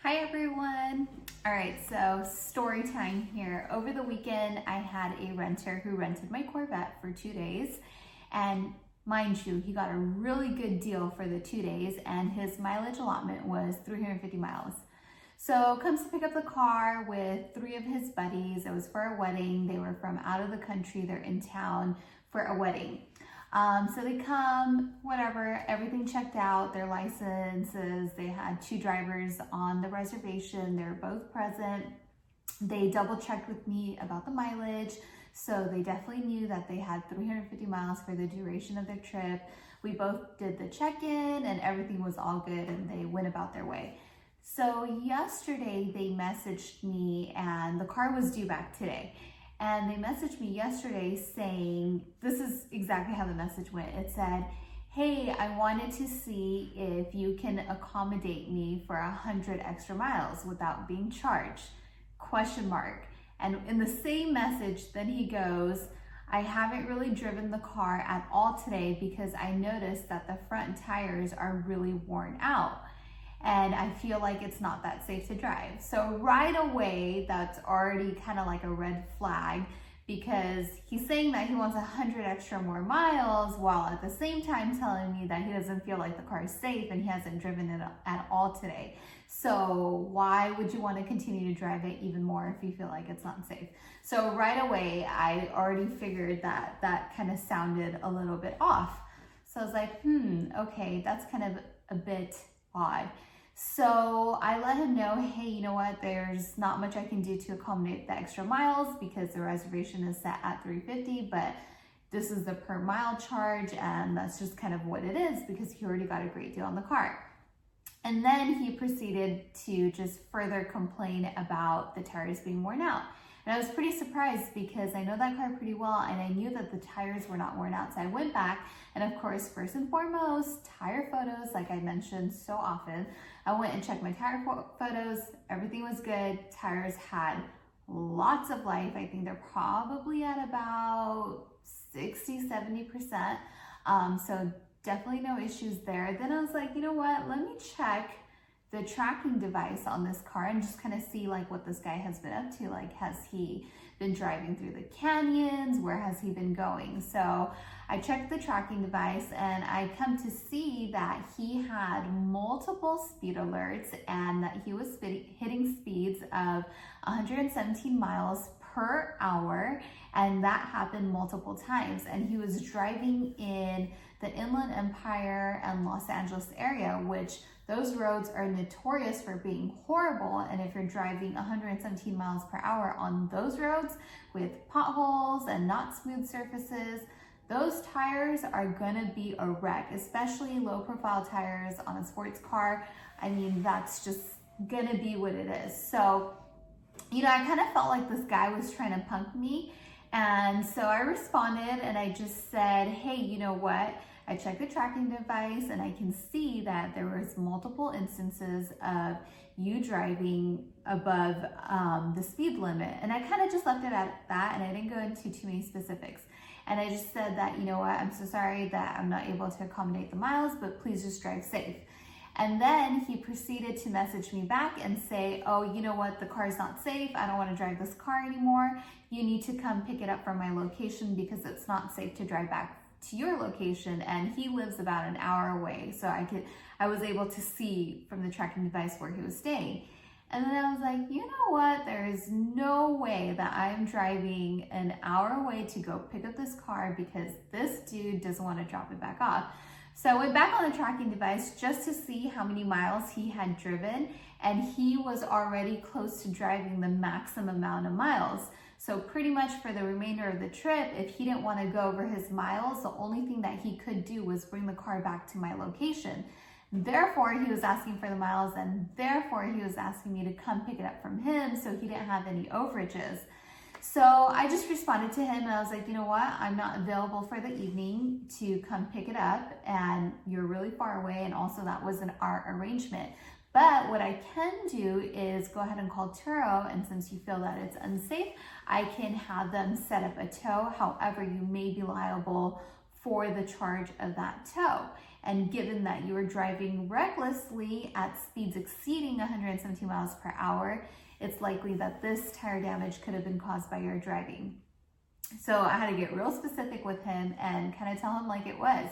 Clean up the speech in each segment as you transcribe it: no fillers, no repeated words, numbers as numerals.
Hi everyone. All right, so story time here. Over the weekend, I had a renter who rented my Corvette for 2 days. And mind you, he got a really good deal for the 2 days and his mileage allotment was 350 miles. So comes to pick up the car with 3 of his buddies. It was for a wedding. They were from out of the country. They're in town for a wedding. So they come, whatever, everything checked out, their licenses. They had 2 drivers on the reservation. They were both present. They double checked with me about the mileage. So they definitely knew that they had 350 miles for the duration of their trip. We both did the check-in and everything was all good and they went about their way. So yesterday they messaged me and the car was due back today. And they messaged me yesterday saying, this is exactly how the message went. It said, hey, I wanted to see if you can accommodate me for 100 extra miles without being charged, ? And in the same message, then he goes, I haven't really driven the car at all today because I noticed that the front tires are really worn out. And I feel like it's not that safe to drive. So right away, that's already kind of like a red flag because he's saying that he wants 100 extra more miles while at the same time telling me that he doesn't feel like the car is safe and he hasn't driven it at all today. So why would you want to continue to drive it even more if you feel like it's not safe? So right away, I already figured that that kind of sounded a little bit off. So I was like, okay, that's kind of a bit odd. So I let him know, hey, you know what, there's not much I can do to accommodate the extra miles because the reservation is set at 350, but this is the per mile charge and that's just kind of what it is because he already got a great deal on the car. And then he proceeded to just further complain about the tires being worn out. And I was pretty surprised because I know that car pretty well and I knew that the tires were not worn out. So I went back and of course, first and foremost, tire photos, like I mentioned so often. I went and checked my tire photos. Everything was good. Tires had lots of life. I think they're probably at about 60–70%. So definitely no issues there. Then I was like, you know what? Let me check the tracking device on this car and just kind of see like what this guy has been up to. Like, has he been driving through the canyons? Where has he been going? So I checked the tracking device and I come to see that he had multiple speed alerts and that he was hitting speeds of 117 miles per hour. And that happened multiple times. And he was driving in the Inland Empire and Los Angeles area, which those roads are notorious for being horrible. And if you're driving 117 miles per hour on those roads with potholes and not smooth surfaces, those tires are gonna be a wreck, especially low profile tires on a sports car. I mean, that's just gonna be what it is. So, you know, I kind of felt like this guy was trying to punk me. And so I responded and I just said, hey, you know what? I checked the tracking device and I can see that there was multiple instances of you driving above the speed limit. And I kind of just left it at that and I didn't go into too many specifics. And I just said that, you know what, I'm so sorry that I'm not able to accommodate the miles, but please just drive safe. And then he proceeded to message me back and say, oh, you know what, the car is not safe. I don't want to drive this car anymore. You need to come pick it up from my location because it's not safe to drive back to your location. And he lives about an hour away. So I was able to see from the tracking device where he was staying. And then I was like, you know what? There is no way that I'm driving an hour away to go pick up this car because this dude doesn't want to drop it back off. So I went back on the tracking device just to see how many miles he had driven, and he was already close to driving the maximum amount of miles. So pretty much for the remainder of the trip, if he didn't want to go over his miles, the only thing that he could do was bring the car back to my location. Therefore, he was asking for the miles, and therefore he was asking me to come pick it up from him so he didn't have any overages. So I just responded to him and I was like, you know what? I'm not available for the evening to come pick it up and you're really far away. And also that wasn't our arrangement. But what I can do is go ahead and call Turo. And since you feel that it's unsafe, I can have them set up a tow. However, you may be liable for the charge of that tow. And given that you were driving recklessly at speeds exceeding 117 miles per hour, it's likely that this tire damage could have been caused by your driving. So I had to get real specific with him and kind of tell him like it was.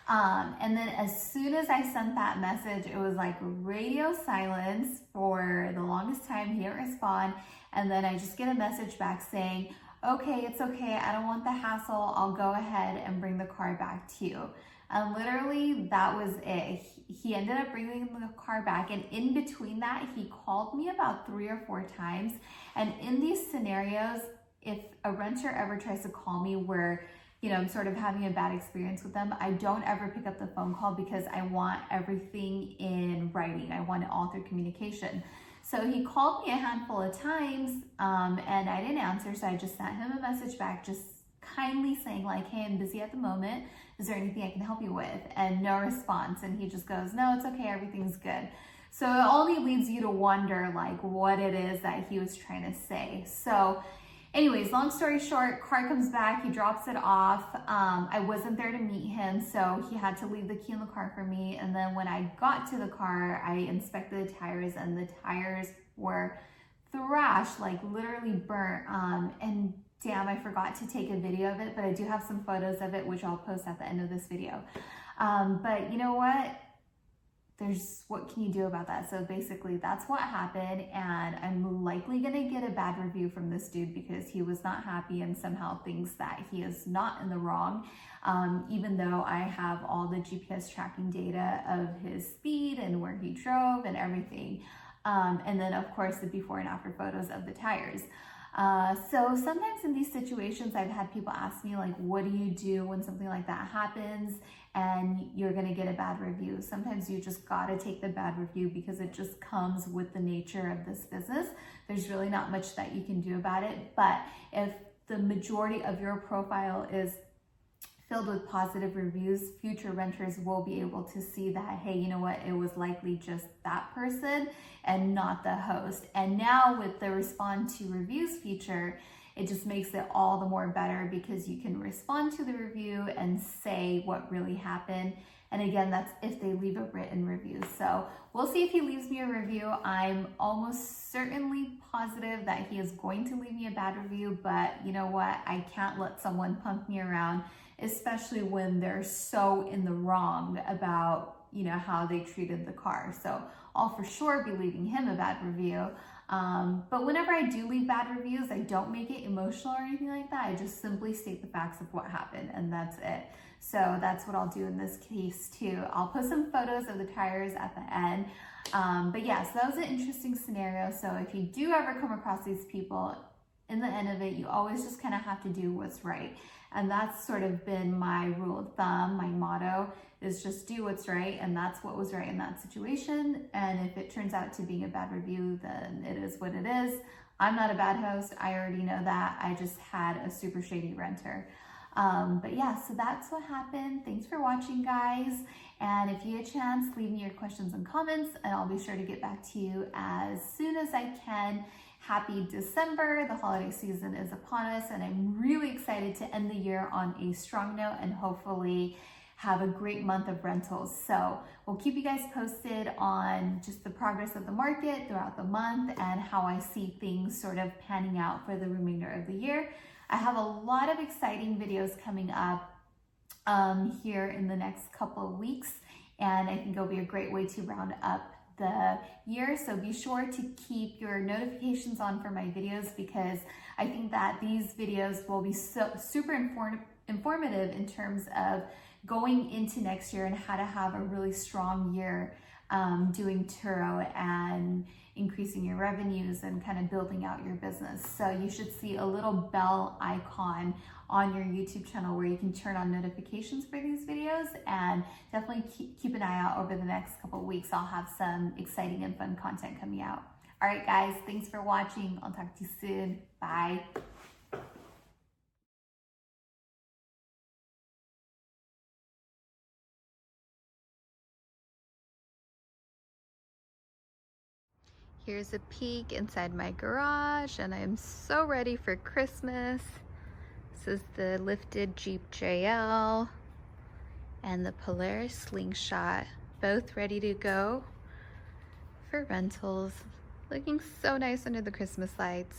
And then as soon as I sent that message, it was like radio silence for the longest time. He didn't respond. And then I just get a message back saying, okay, it's okay. I don't want the hassle. I'll go ahead and bring the car back to you. And literally that was it. He ended up bringing the car back. And in between that, he called me about 3 or 4 times. And in these scenarios, if a renter ever tries to call me where, you know, I'm sort of having a bad experience with them, I don't ever pick up the phone call because I want everything in writing. I want it all through communication. So he called me a handful of times and I didn't answer. So I just sent him a message back, just kindly saying like, hey, I'm busy at the moment. Is there anything I can help you with? And no response. And he just goes, no, it's okay. Everything's good. So it only leads you to wonder like what it is that he was trying to say. So anyways, long story short, car comes back, he drops it off. I wasn't there to meet him, so he had to leave the key in the car for me. And then when I got to the car, I inspected the tires, and the tires were thrashed, like literally burnt. And damn, I forgot to take a video of it, but I do have some photos of it, which I'll post at the end of this video. But you know what? What can you do about that? So basically that's what happened, and I'm likely gonna get a bad review from this dude because he was not happy and somehow thinks that he is not in the wrong, even though I have all the GPS tracking data of his speed and where he drove and everything. And then of course the before and after photos of the tires. So sometimes in these situations, I've had people ask me like, what do you do when something like that happens and you're gonna get a bad review? Sometimes you just gotta take the bad review because it just comes with the nature of this business. There's really not much that you can do about it. But if the majority of your profile is filled with positive reviews, future renters will be able to see that, hey, you know what, it was likely just that person and not the host. And now with the respond to reviews feature, it just makes it all the more better because you can respond to the review and say what really happened. And again, that's if they leave a written review. So we'll see if he leaves me a review. I'm almost certainly positive that he is going to leave me a bad review, but you know what? I can't let someone punk me around, especially when they're so in the wrong about, you know, how they treated the car. So I'll for sure be leaving him a bad review. But whenever I do leave bad reviews, I don't make it emotional or anything like that. I just simply state the facts of what happened, and that's it. So that's what I'll do in this case too. I'll post some photos of the tires at the end. But yeah, so that was an interesting scenario. So if you do ever come across these people, in the end of it, you always just kind of have to do what's right. And that's sort of been my rule of thumb, my motto is just do what's right. And that's what was right in that situation. And if it turns out to being a bad review, then it is what it is. I'm not a bad host. I already know that. I just had a super shady renter. But yeah, so that's what happened. Thanks for watching, guys. And if you get a chance, leave me your questions and comments, and I'll be sure to get back to you as soon as I can. Happy December. The holiday season is upon us, and I'm really excited to end the year on a strong note and hopefully have a great month of rentals. So we'll keep you guys posted on just the progress of the market throughout the month and how I see things sort of panning out for the remainder of the year. I have a lot of exciting videos coming up here in the next couple of weeks, and I think it'll be a great way to round up the year. So be sure to keep your notifications on for my videos, because I think that these videos will be super informative in terms of going into next year and how to have a really strong year doing Turo and increasing your revenues and kind of building out your business. So you should see a little bell icon on your YouTube channel where you can turn on notifications for these videos, and definitely keep an eye out over the next couple of weeks. I'll have some exciting and fun content coming out. All right, guys, thanks for watching. I'll talk to you soon. Bye. Here's a peek inside my garage, and I'm so ready for Christmas. This is the lifted Jeep JL, and the Polaris Slingshot, both ready to go for rentals. Looking so nice under the Christmas lights.